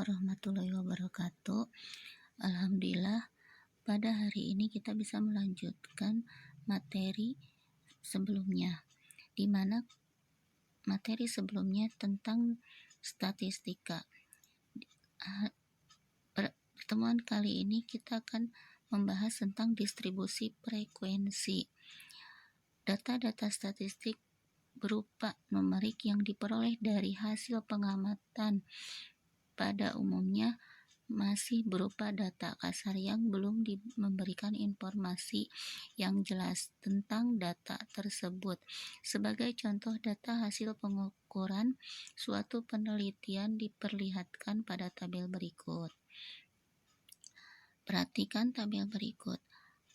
warahmatullahi wabarakatuh. Alhamdulillah, pada hari ini kita bisa melanjutkan materi sebelumnya, di mana materi sebelumnya tentang statistika. Pertemuan kali ini kita akan membahas tentang distribusi frekuensi. Data-data statistik berupa numerik yang diperoleh dari hasil pengamatan pada umumnya masih berupa data kasar yang belum memberikan informasi yang jelas tentang data tersebut. Sebagai contoh, data hasil pengukuran suatu penelitian diperlihatkan pada tabel berikut. Perhatikan tabel berikut.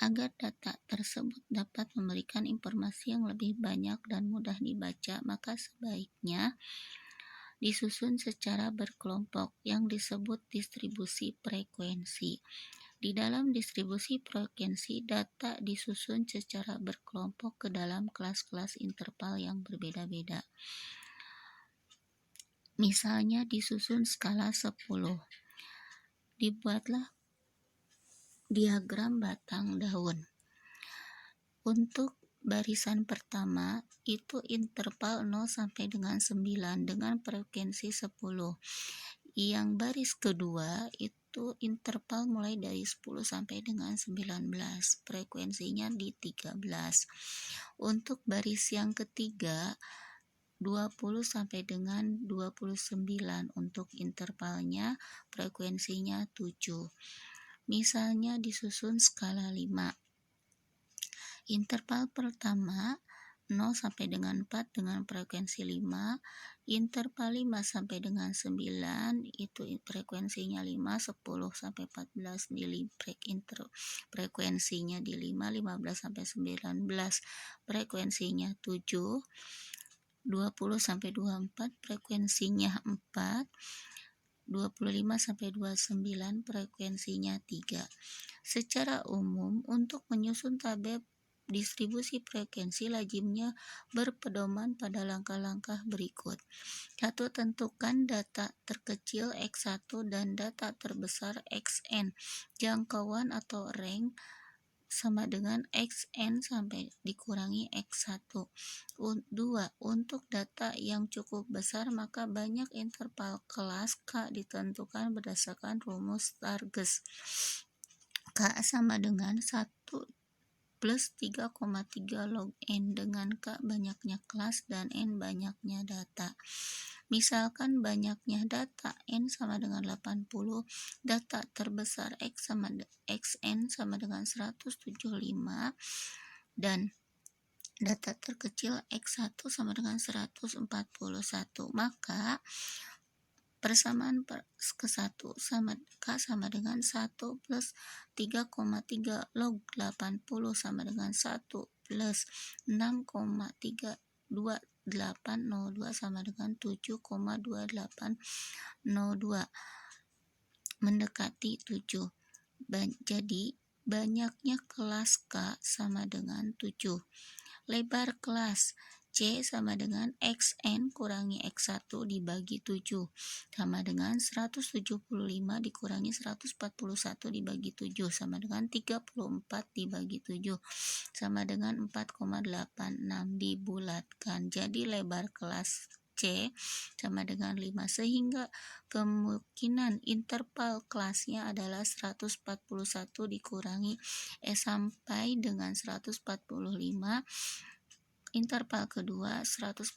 Agar data tersebut dapat memberikan informasi yang lebih banyak dan mudah dibaca, maka sebaiknya disusun secara berkelompok yang disebut distribusi frekuensi. Di dalam distribusi frekuensi, data disusun secara berkelompok ke dalam kelas-kelas interval yang berbeda-beda. Misalnya disusun skala 10. Dibuatlah diagram batang daun. Untuk barisan pertama itu interval 0 sampai dengan 9 dengan frekuensi 10. Yang baris kedua itu interval mulai dari 10 sampai dengan 19, frekuensinya di 13. Untuk baris yang ketiga 20 sampai dengan 29 untuk intervalnya, frekuensinya 7. Misalnya disusun skala 5. Interval pertama 0 sampai dengan 4 dengan frekuensi 5, interval 5 sampai dengan 9 itu frekuensinya 5, 10 sampai 14 di frekuensinya di 5, 15 sampai 19 frekuensinya 7, 20 sampai 24 frekuensinya 4, 25 sampai 29 frekuensinya 3. Secara umum, untuk menyusun tabel distribusi frekuensi lazimnya berpedoman pada langkah-langkah berikut. 1. Tentukan data terkecil X1 dan data terbesar Xn. Jangkauan atau range sama dengan Xn sampai dikurangi X1. 2. Untuk data yang cukup besar, maka banyak interval kelas K ditentukan berdasarkan rumus Stargess. K sama dengan 1 plus 3,3 log N, dengan K banyaknya kelas dan N banyaknya data. Misalkan banyaknya data N sama dengan 80, data terbesar Xn sama dengan 175, dan data terkecil X1 sama dengan 141. Maka persamaan ke-1 sama K sama dengan 1 plus 3,3 log 80 sama dengan 1 plus 6,3802 sama dengan 7,2802 mendekati 7. Jadi banyaknya kelas K sama dengan 7. Lebar kelas C sama dengan Xn kurangi X1 dibagi 7 sama dengan 175 dikurangi 141 dibagi 7 sama dengan 34 dibagi 7 sama dengan 4,86 dibulatkan. Jadi lebar kelas C sama dengan 5, sehingga kemungkinan interval kelasnya adalah 141 dikurangi sampai dengan 145. Interval kedua 146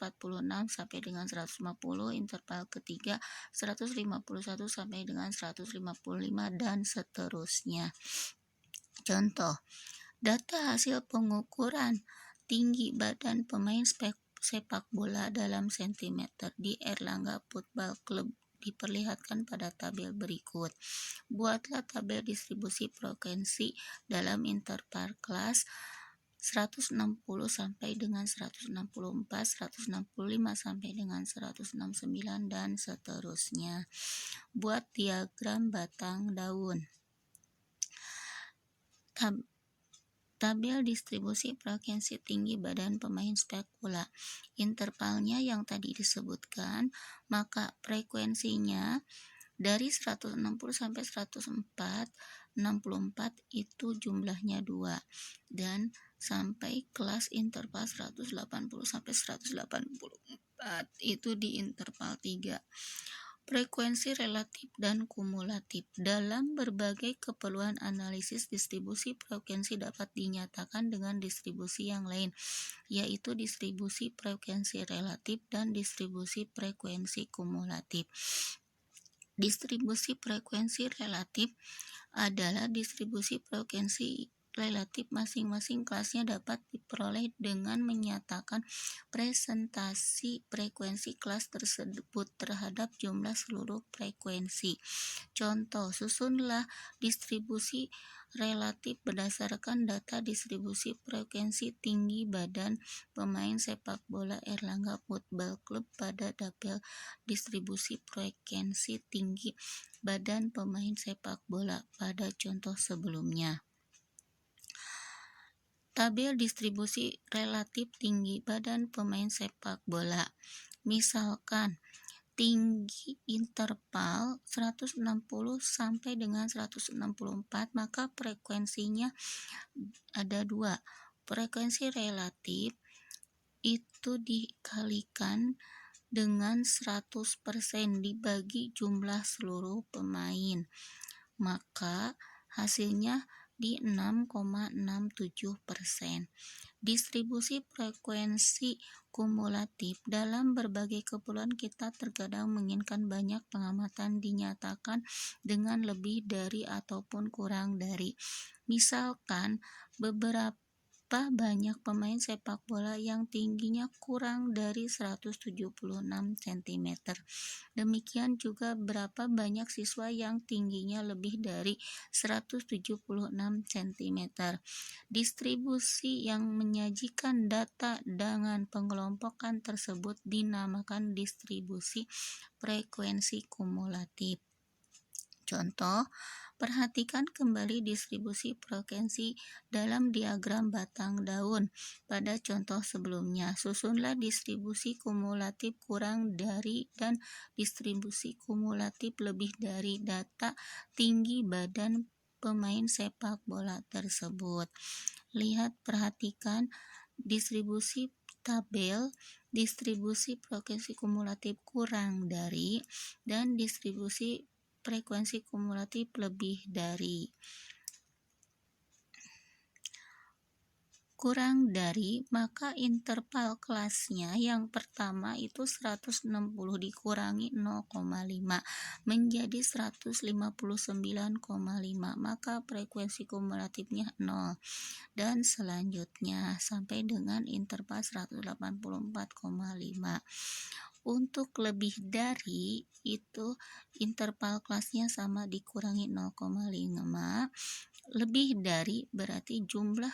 sampai dengan 150, interval ketiga 151 sampai dengan 155 dan seterusnya. Contoh, data hasil pengukuran tinggi badan pemain sepak bola dalam sentimeter di Erlangga Football Club diperlihatkan pada tabel berikut. Buatlah tabel distribusi frekuensi dalam interval kelas 160 sampai dengan 164, 165 sampai dengan 169 dan seterusnya. Buat diagram batang daun. Tabel distribusi frekuensi tinggi badan pemain sepak bola. Intervalnya yang tadi disebutkan, maka frekuensinya Dari 160 sampai 104, 64 itu jumlahnya 2. Dan sampai kelas interval 180 sampai 184 itu di interval 3. Frekuensi relatif dan kumulatif. Dalam berbagai keperluan analisis distribusi frekuensi dapat dinyatakan dengan distribusi yang lain, yaitu distribusi frekuensi relatif dan distribusi frekuensi kumulatif. Distribusi frekuensi relatif adalah distribusi frekuensi relatif masing-masing kelasnya dapat diperoleh dengan menyatakan presentasi frekuensi kelas tersebut terhadap jumlah seluruh frekuensi. Contoh, susunlah distribusi relatif berdasarkan data distribusi frekuensi tinggi badan pemain sepak bola Erlangga Football Club pada tabel distribusi frekuensi tinggi badan pemain sepak bola pada contoh sebelumnya. Tabel distribusi relatif tinggi badan pemain sepak bola. Misalkan tinggi interval 160 sampai dengan 164, maka frekuensinya ada 2. Frekuensi relatif itu dikalikan dengan 100% dibagi jumlah seluruh pemain, maka hasilnya di 6,67%. Distribusi frekuensi kumulatif. Dalam berbagai keperluan kita terkadang menginginkan banyak pengamatan dinyatakan dengan lebih dari ataupun kurang dari. Misalkan beberapa banyak pemain sepak bola yang tingginya kurang dari 176 cm. Demikian juga berapa banyak siswa yang tingginya lebih dari 176 cm. Distribusi yang menyajikan data dengan pengelompokan tersebut dinamakan distribusi frekuensi kumulatif. Contoh, perhatikan kembali distribusi frekuensi dalam diagram batang daun pada contoh sebelumnya. Susunlah distribusi kumulatif kurang dari dan distribusi kumulatif lebih dari data tinggi badan pemain sepak bola tersebut. Lihat, perhatikan distribusi tabel, distribusi frekuensi kumulatif kurang dari, dan distribusi frekuensi kumulatif lebih dari. Kurang dari, maka interval kelasnya yang pertama itu 160 dikurangi 0,5 menjadi 159,5, maka frekuensi kumulatifnya 0. Dan selanjutnya sampai dengan interval 184,5. Untuk lebih dari itu interval kelasnya sama dikurangi 0,5. Lebih dari berarti jumlah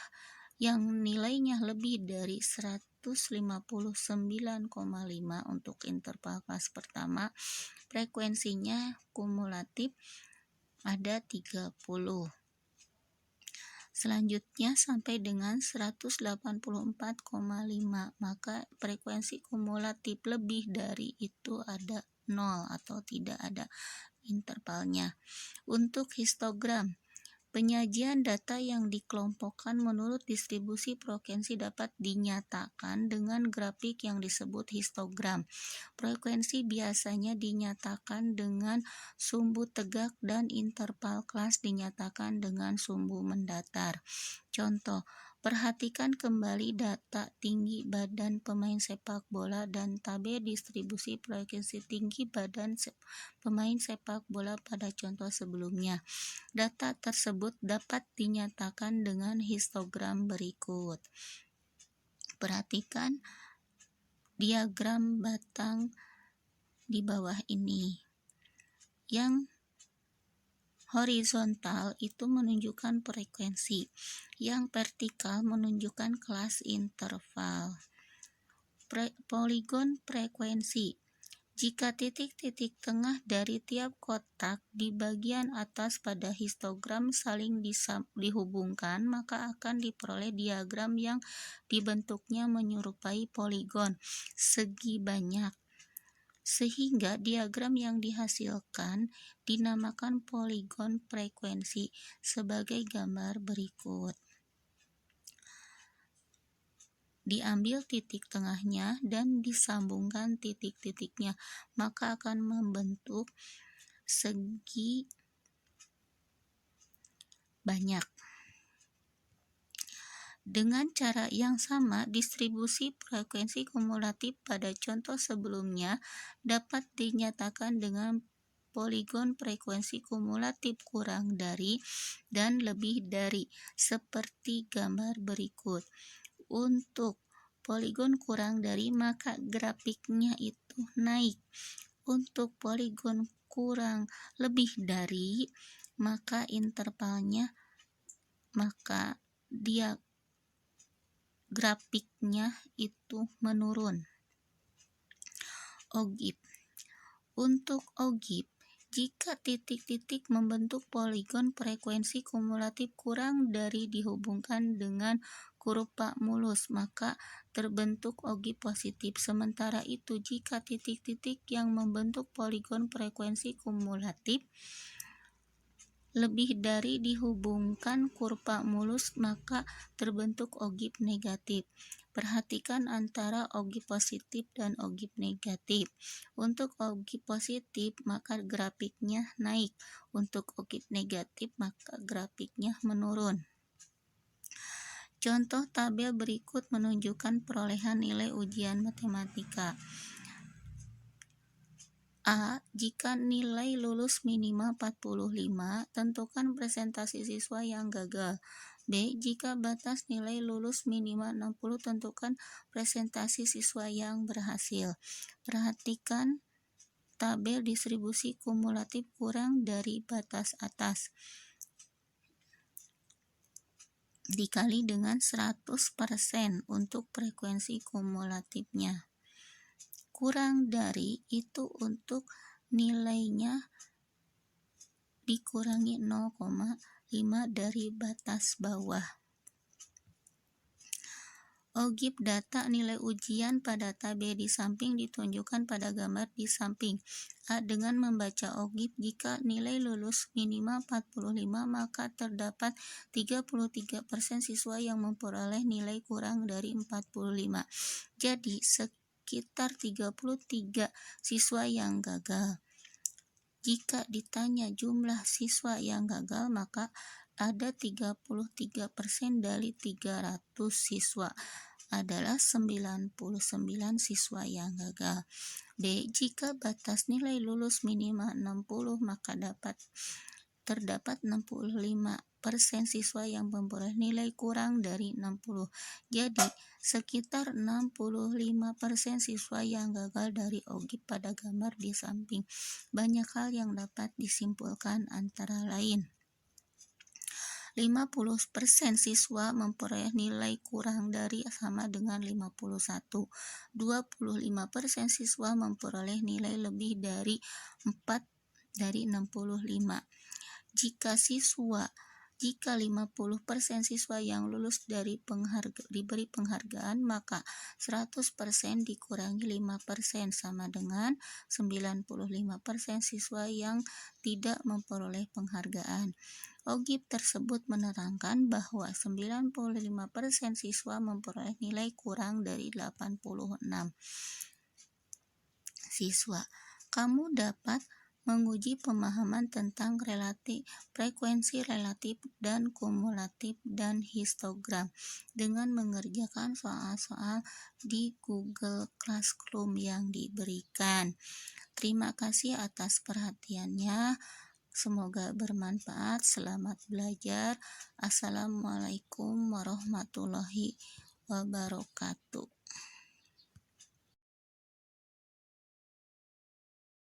yang nilainya lebih dari 159,5 untuk interval kelas pertama. Frekuensinya kumulatif ada 30. Selanjutnya sampai dengan 184,5, maka frekuensi kumulatif lebih dari itu ada 0 atau tidak ada intervalnya. Untuk histogram, penyajian data yang dikelompokkan menurut distribusi frekuensi dapat dinyatakan dengan grafik yang disebut histogram. Frekuensi biasanya dinyatakan dengan sumbu tegak dan interval kelas dinyatakan dengan sumbu mendatar. Contoh, perhatikan kembali data tinggi badan pemain sepak bola dan tabel distribusi frekuensi tinggi badan pemain sepak bola pada contoh sebelumnya. Data tersebut dapat dinyatakan dengan histogram berikut. Perhatikan diagram batang di bawah ini. Yang horizontal itu menunjukkan frekuensi, yang vertikal menunjukkan kelas interval. Poligon frekuensi. Jika titik-titik tengah dari tiap kotak di bagian atas pada histogram saling dihubungkan, maka akan diperoleh diagram yang dibentuknya menyerupai poligon segi banyak. sehingga diagram yang dihasilkan dinamakan poligon frekuensi sebagai gambar berikut. Diambil titik tengahnya dan disambungkan titik-titiknya, maka akan membentuk segi banyak. Dengan cara yang sama, distribusi frekuensi kumulatif pada contoh sebelumnya dapat dinyatakan dengan poligon frekuensi kumulatif kurang dari dan lebih dari, seperti gambar berikut. Untuk poligon kurang dari, maka grafiknya itu naik. Untuk poligon kurang lebih dari, maka intervalnya, maka dia grafiknya itu menurun. Ogib. Untuk ogib, jika titik-titik membentuk poligon frekuensi kumulatif kurang dari dihubungkan dengan kurva mulus, maka terbentuk ogib positif. Sementara itu, jika titik-titik yang membentuk poligon frekuensi kumulatif lebih dari dihubungkan kurva mulus, maka terbentuk ogib negatif. Perhatikan antara ogib positif dan ogib negatif. Untuk ogib positif, maka grafiknya naik. Untuk ogib negatif, maka grafiknya menurun. Contoh tabel berikut menunjukkan perolehan nilai ujian matematika. A. Jika nilai lulus minimal 45, tentukan presentasi siswa yang gagal. B. Jika batas nilai lulus minimal 60, tentukan presentasi siswa yang berhasil. Perhatikan tabel distribusi kumulatif kurang dari batas atas dikali dengan 100% untuk frekuensi kumulatifnya. Kurang dari itu untuk nilainya dikurangi 0,5 dari batas bawah. Ogib data nilai ujian pada tabel di samping ditunjukkan pada gambar di samping. A. Dengan membaca ogib, jika nilai lulus minimal 45, maka terdapat 33% siswa yang memperoleh nilai kurang dari 45. Jadi, sekitar 33 siswa yang gagal. Jika ditanya jumlah siswa yang gagal, maka ada 33% dari 300 siswa adalah 99 siswa yang gagal. B. Jika batas nilai lulus minimal 60, maka terdapat 65% siswa yang memperoleh nilai kurang dari 60. Jadi, sekitar 65% siswa yang gagal dari ogib pada gambar di samping. Banyak hal yang dapat disimpulkan, antara lain 50% siswa memperoleh nilai kurang dari sama dengan 51. 25% siswa memperoleh nilai lebih dari 4 dari 65. Jika 50% siswa yang lulus diberi penghargaan, maka 100% dikurangi 5% sama dengan 95% siswa yang tidak memperoleh penghargaan. Ogib tersebut menerangkan bahwa 95% siswa memperoleh nilai kurang dari 86 siswa. Kamu dapat menguji pemahaman tentang frekuensi relatif dan kumulatif dan histogram dengan mengerjakan soal-soal di Google Classroom yang diberikan. Terima kasih atas perhatiannya. Semoga bermanfaat. Selamat belajar. Assalamualaikum warahmatullahi wabarakatuh.